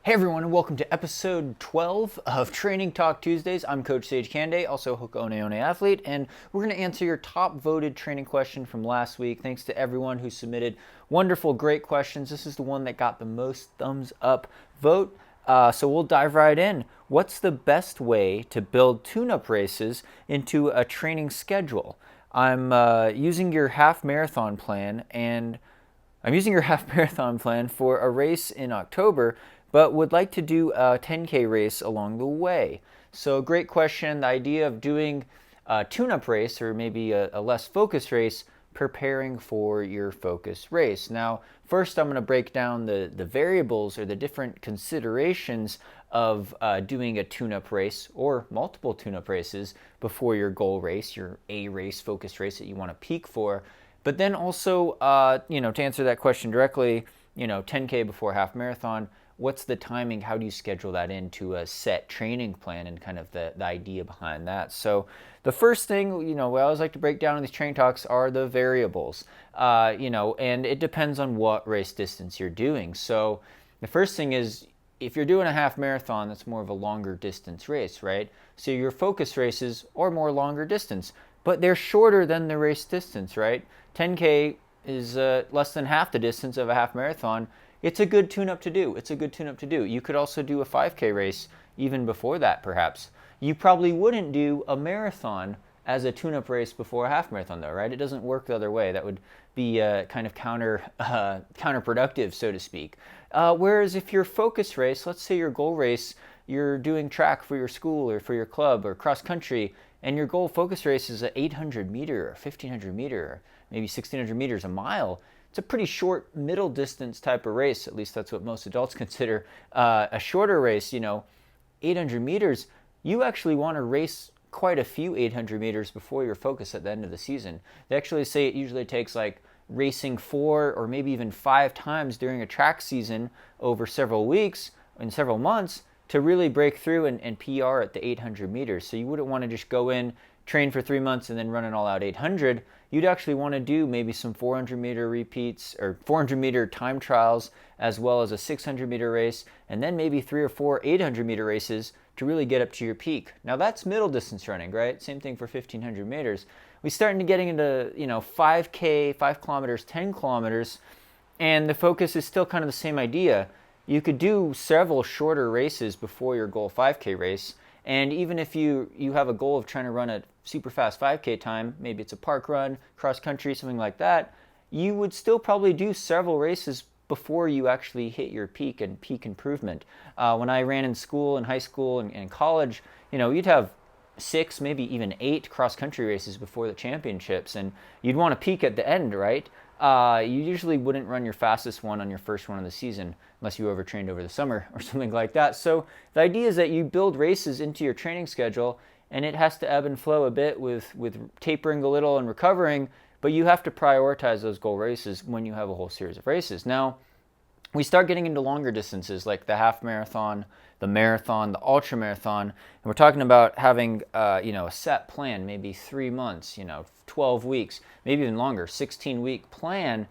Hey everyone, and welcome to episode 12 of Training Talk Tuesdays. I'm Coach Sage Canaday, also Hoka One One athlete, and we're going to answer your top voted training question from last week. Thanks to everyone who submitted wonderful, great questions. This is the one that got the most thumbs up vote. So we'll dive right in. What's the best way to build tune-up races into a training schedule? I'm using your half marathon plan for a race in October, but would like to do a 10K race along the way. So great question. The idea of doing a tune-up race or maybe a less focused race, preparing for your focus race. Now, first I'm going to break down the variables or the different considerations of doing a tune-up race or multiple tune-up races before your goal race, your A race, focus race that you want to peak for. But then also, to answer that question directly, 10K before half marathon, what's the timing? How do you schedule that into a set training plan and kind of the idea behind that? So the first thing, we always like to break down in these training talks are the variables, and it depends on what race distance you're doing. So the first thing is, if you're doing a half marathon, that's more of a longer distance race, right? So your focus races are more longer distance, but they're shorter than the race distance, right? 10K is less than half the distance of a half marathon. It's a good tune-up to do. You could also do a 5K race even before that, perhaps. You probably wouldn't do a marathon as a tune-up race before a half marathon, though, right? It doesn't work the other way. That would be kind of counterproductive, so to speak. Whereas if your focus race, let's say your goal race, you're doing track for your school or for your club or cross country, and your goal focus race is an 800 meter or 1500 meter, or maybe 1600 meters, a mile. It's a pretty short middle distance type of race. At least that's what most adults consider a shorter race. 800 meters, you actually want to race quite a few 800 meters before your focus at the end of the season. They actually say it usually takes like racing 4 or maybe even 5 times during a track season over several weeks and several months to really break through and PR at the 800 meters. So you wouldn't want to just go in, train for 3 months, and then run an all-out 800. You'd actually want to do maybe some 400-meter repeats or 400-meter time trials, as well as a 600-meter race, and then maybe 3 or 4 800-meter races to really get up to your peak. Now that's middle distance running, right? Same thing for 1,500 meters. We're starting to getting into 5K, 5 kilometers, 10 kilometers, and the focus is still kind of the same idea. You could do several shorter races before your goal 5K race. And even if you have a goal of trying to run a super fast 5K time, maybe it's a park run, cross country, something like that, you would still probably do several races before you actually hit your peak and peak improvement. When I ran in school, in high school, and college, you'd have 6, maybe even 8 cross country races before the championships, and you'd want to peak at the end, right? You usually wouldn't run your fastest one on your first one of the season unless you overtrained over the summer or something like that. So the idea is that you build races into your training schedule, and it has to ebb and flow a bit with tapering a little and recovering, but you have to prioritize those goal races when you have a whole series of races. Now, we start getting into longer distances like the half marathon, the marathon, the ultra marathon, and we're talking about having a set plan, maybe 3 months, 12 weeks, maybe even longer, 16-week plan,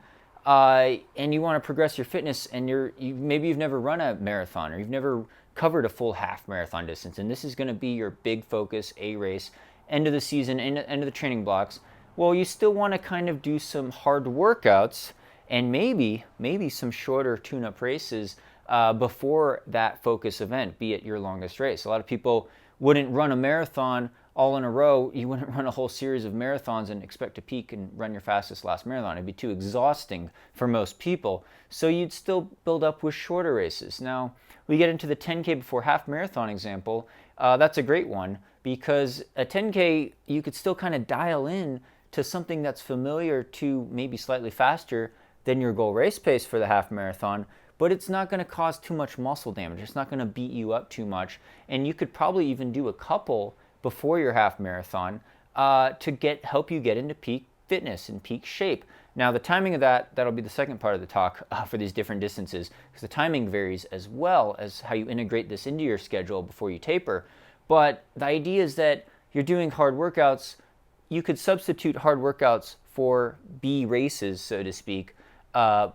and you want to progress your fitness, and maybe you've never run a marathon or you've never covered a full half marathon distance, and this is going to be your big focus, A race, end of the season, end of the training blocks. Well, you still want to kind of do some hard workouts and maybe some shorter tune-up races before that focus event, be it your longest race. A lot of people wouldn't run a marathon all in a row. You wouldn't run a whole series of marathons and expect to peak and run your fastest last marathon. It'd be too exhausting for most people. So you'd still build up with shorter races. Now, we get into the 10K before half marathon example. That's a great one because a 10K, you could still kind of dial in to something that's familiar to maybe slightly faster than your goal race pace for the half marathon, but it's not going to cause too much muscle damage. It's not going to beat you up too much. And you could probably even do a couple before your half marathon to help you get into peak fitness and peak shape. Now, the timing of that'll be the second part of the talk for these different distances, because the timing varies as well as how you integrate this into your schedule before you taper. But the idea is that you're doing hard workouts. You could substitute hard workouts for B races, so to speak,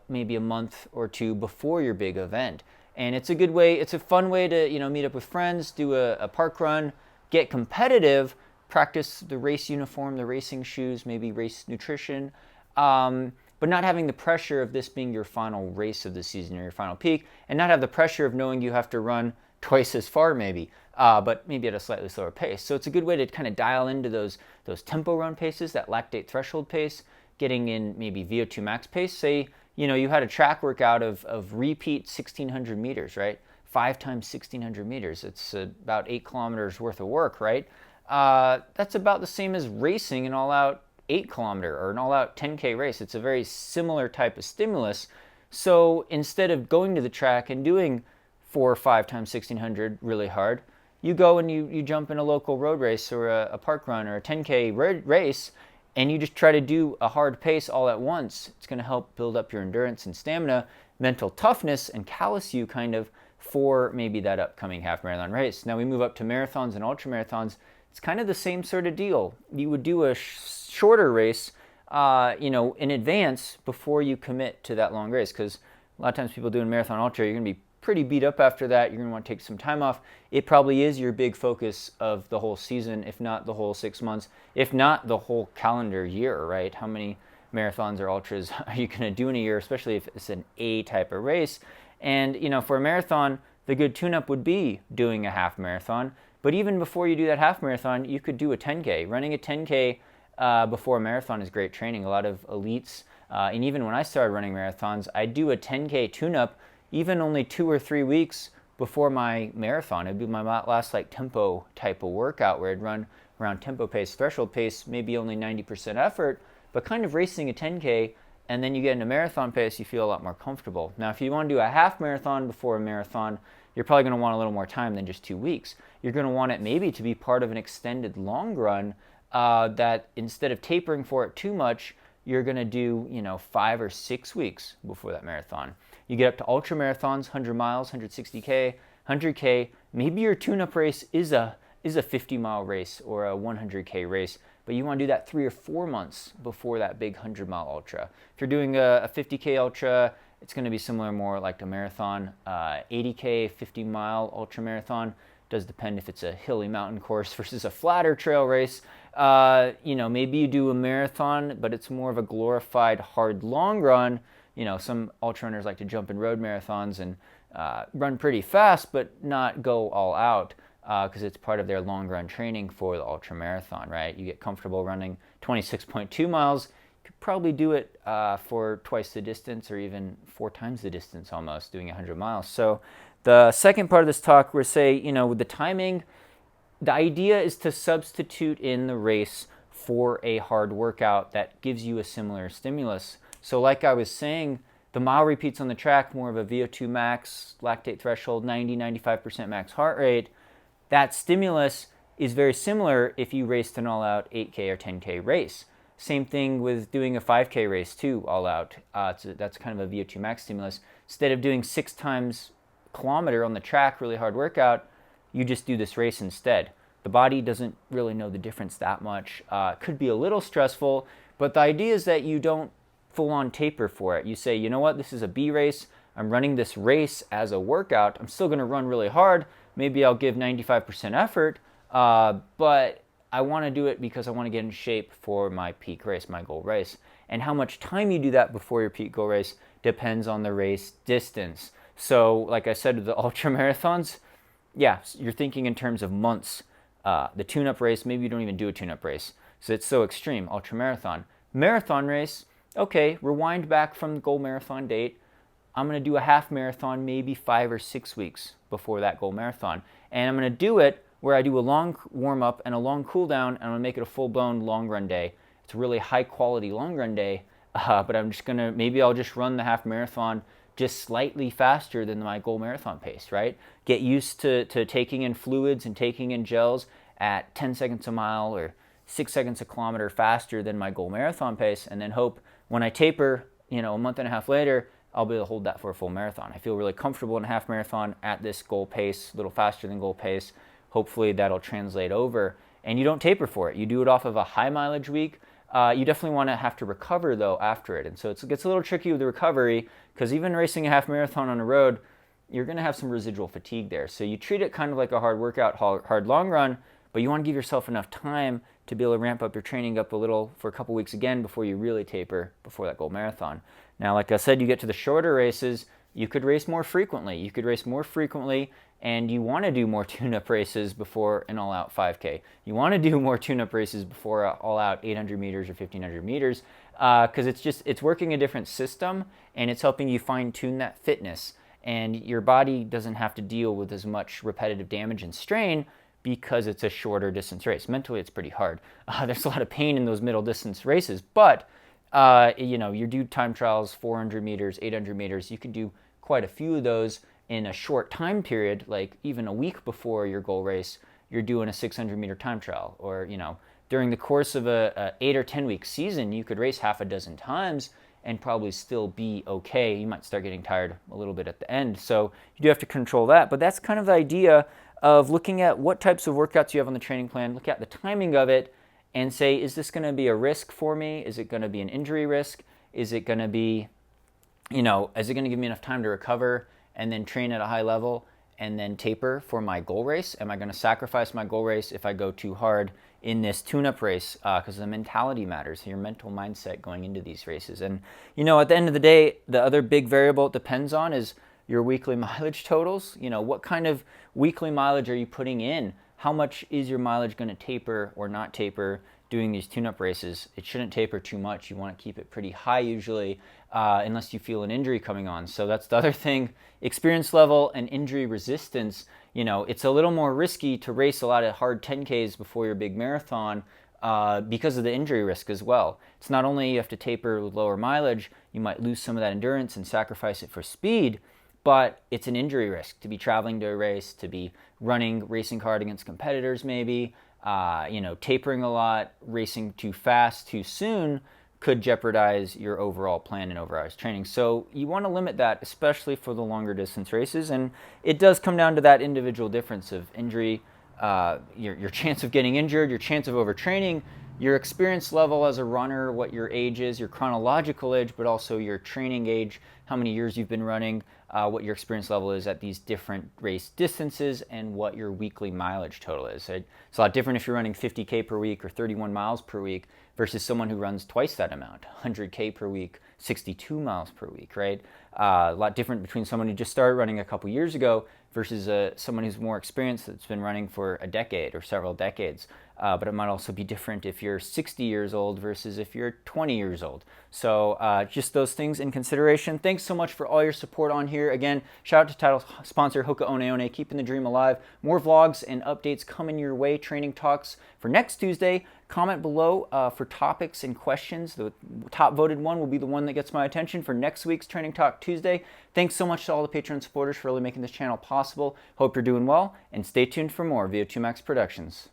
maybe a month or two before your big event. And it's a good way, it's a fun way to, meet up with friends, do a park run, get competitive, practice the race uniform, the racing shoes, maybe race nutrition, but not having the pressure of this being your final race of the season or your final peak, and not have the pressure of knowing you have to run twice as far maybe, but maybe at a slightly slower pace. So it's a good way to kind of dial into those tempo run paces, that lactate threshold pace, getting in maybe VO2 max pace. Say, you had a track workout of repeat 1,600 meters, right? 5 times 1,600 meters. It's about 8 kilometers worth of work, right? That's about the same as racing an all-out 8-kilometer or an all-out 10K race. It's a very similar type of stimulus. So instead of going to the track and doing 4 or 5 times 1,600 really hard, you go and you jump in a local road race or a park run or a 10K race, and you just try to do a hard pace all at once. It's going to help build up your endurance and stamina, mental toughness, and callous you kind of for maybe that upcoming half marathon race. Now we move up to marathons and ultra marathons. It's kind of the same sort of deal. You would do a shorter race, in advance before you commit to that long race, because a lot of times people doing marathon ultra, you're going to be pretty beat up after that. You're going to want to take some time off. It probably is your big focus of the whole season, if not the whole 6 months, if not the whole calendar year, right? How many marathons or ultras are you going to do in a year, especially if it's an A type of race? And, for a marathon, the good tune-up would be doing a half marathon. But even before you do that half marathon, you could do a 10K. Running a 10K before a marathon is great training. A lot of elites, and even when I started running marathons, I'd do a 10K tune-up even only 2 or 3 weeks before my marathon. It'd be my last tempo type of workout where I'd run around tempo pace, threshold pace, maybe only 90% effort, but kind of racing a 10K, and then you get into marathon pace, you feel a lot more comfortable. Now, if you want to do a half marathon before a marathon, you're probably going to want a little more time than just 2 weeks. You're going to want it maybe to be part of an extended long run that instead of tapering for it too much, you're going to do, 5 or 6 weeks before that marathon. You get up to ultra marathons, 100 miles, 160K, 100K. Maybe your tune-up race is a 50-mile race or a 100K race, but you want to do that 3 or 4 months before that big 100-mile ultra. If you're doing a 50K ultra, it's going to be similar more like a marathon. 80K, 50-mile ultra marathon does depend if it's a hilly mountain course versus a flatter trail race. Maybe you do a marathon, but it's more of a glorified hard long run. Some ultra runners like to jump in road marathons and run pretty fast, but not go all out because it's part of their long run training for the ultra marathon, right? You get comfortable running 26.2 miles. You could probably do it for twice the distance or even 4 times the distance almost, doing 100 miles. So the second part of this talk, we're with the timing, the idea is to substitute in the race for a hard workout that gives you a similar stimulus. So like I was saying, the mile repeats on the track, more of a VO2 max, lactate threshold, 90-95% max heart rate. That stimulus is very similar if you raced an all-out 8K or 10K race. Same thing with doing a 5K race too, all out. That's kind of a VO2 max stimulus. Instead of doing 6 times kilometer on the track, really hard workout, you just do this race instead. The body doesn't really know the difference that much. It could be a little stressful, but the idea is that you don't full-on taper for it. You say, you know what, this is a B race. I'm running this race as a workout. I'm still going to run really hard. Maybe I'll give 95% effort, but I want to do it because I want to get in shape for my peak race, my goal race. And how much time you do that before your peak goal race depends on the race distance. So like I said with the ultra marathons, yeah, you're thinking in terms of months. The tune-up race, maybe you don't even do a tune-up race. So it's so extreme, ultra marathon. Marathon race, okay, rewind back from the goal marathon date. I'm going to do a half marathon maybe 5 or 6 weeks before that goal marathon. And I'm going to do it where I do a long warm-up and a long cool-down, and I'm going to make it a full-blown long run day. It's a really high-quality long run day, but I'm just going to, maybe I'll just run the half marathon just slightly faster than my goal marathon pace, right? Get used to taking in fluids and taking in gels at 10 seconds a mile or 6 seconds a kilometer faster than my goal marathon pace, and then hope when I taper, a month and a half later, I'll be able to hold that for a full marathon. I feel really comfortable in a half marathon at this goal pace, a little faster than goal pace. Hopefully that'll translate over. And you don't taper for it. You do it off of a high mileage week. You definitely want to have to recover, though, after it. And so it gets a little tricky with the recovery because even racing a half marathon on the road, you're going to have some residual fatigue there. So you treat it kind of like a hard workout, hard long run, but you want to give yourself enough time to be able to ramp up your training up a little for a couple weeks again before you really taper before that goal marathon. Now, like I said, you get to the shorter races, you could race more frequently. You could race more frequently, and you want to do more tune-up races before an all-out 5K. You want to do more tune-up races before all-out 800 meters or 1,500 meters because it's working a different system, and it's helping you fine-tune that fitness. And your body doesn't have to deal with as much repetitive damage and strain because it's a shorter distance race. Mentally, it's pretty hard. There's a lot of pain in those middle distance races, but you do time trials, 400 meters, 800 meters. You can do quite a few of those in a short time period, like even a week before your goal race, you're doing a 600 meter time trial. Or, during the course of a 8 or 10 week season, you could race half a dozen times and probably still be okay. You might start getting tired a little bit at the end. So you do have to control that. But that's kind of the idea of looking at what types of workouts you have on the training plan, look at the timing of it, and say, is this going to be a risk for me? Is it going to be an injury risk? Is it going to be, is it going to give me enough time to recover and then train at a high level and then taper for my goal race? Am I going to sacrifice my goal race if I go too hard in this tune-up race? Because the mentality matters, your mental mindset going into these races. And, at the end of the day, the other big variable it depends on is your weekly mileage totals. What kind of weekly mileage are you putting in? How much is your mileage going to taper or not taper doing these tune-up races? It shouldn't taper too much. You want to keep it pretty high usually, unless you feel an injury coming on. So that's the other thing. Experience level and injury resistance. It's a little more risky to race a lot of hard 10Ks before your big marathon because of the injury risk as well. It's not only you have to taper with lower mileage, you might lose some of that endurance and sacrifice it for speed, but it's an injury risk to be traveling to a race, to be racing hard against competitors maybe, tapering a lot, racing too fast, too soon could jeopardize your overall plan and overall training. So you want to limit that, especially for the longer distance races. And it does come down to that individual difference of injury, your chance of getting injured, your chance of overtraining, your experience level as a runner, what your age is, your chronological age, but also your training age, how many years you've been running, what your experience level is at these different race distances, and what your weekly mileage total is. It's a lot different if you're running 50K per week or 31 miles per week versus someone who runs twice that amount, 100K per week, 62 miles per week, right? A lot different between someone who just started running a couple years ago versus someone who's more experienced that's been running for a decade or several decades. But it might also be different if you're 60 years old versus if you're 20 years old. So just those things in consideration. Thanks so much for all your support on here. Again, shout out to title sponsor Hoka One One, keeping the dream alive. More vlogs and updates coming your way. Training talks for next Tuesday. Comment below for topics and questions. The top voted one will be the one that gets my attention for next week's Training Talk Tuesday. Thanks so much to all the Patreon supporters for really making this channel possible. Hope you're doing well, and stay tuned for more VO2 Max Productions.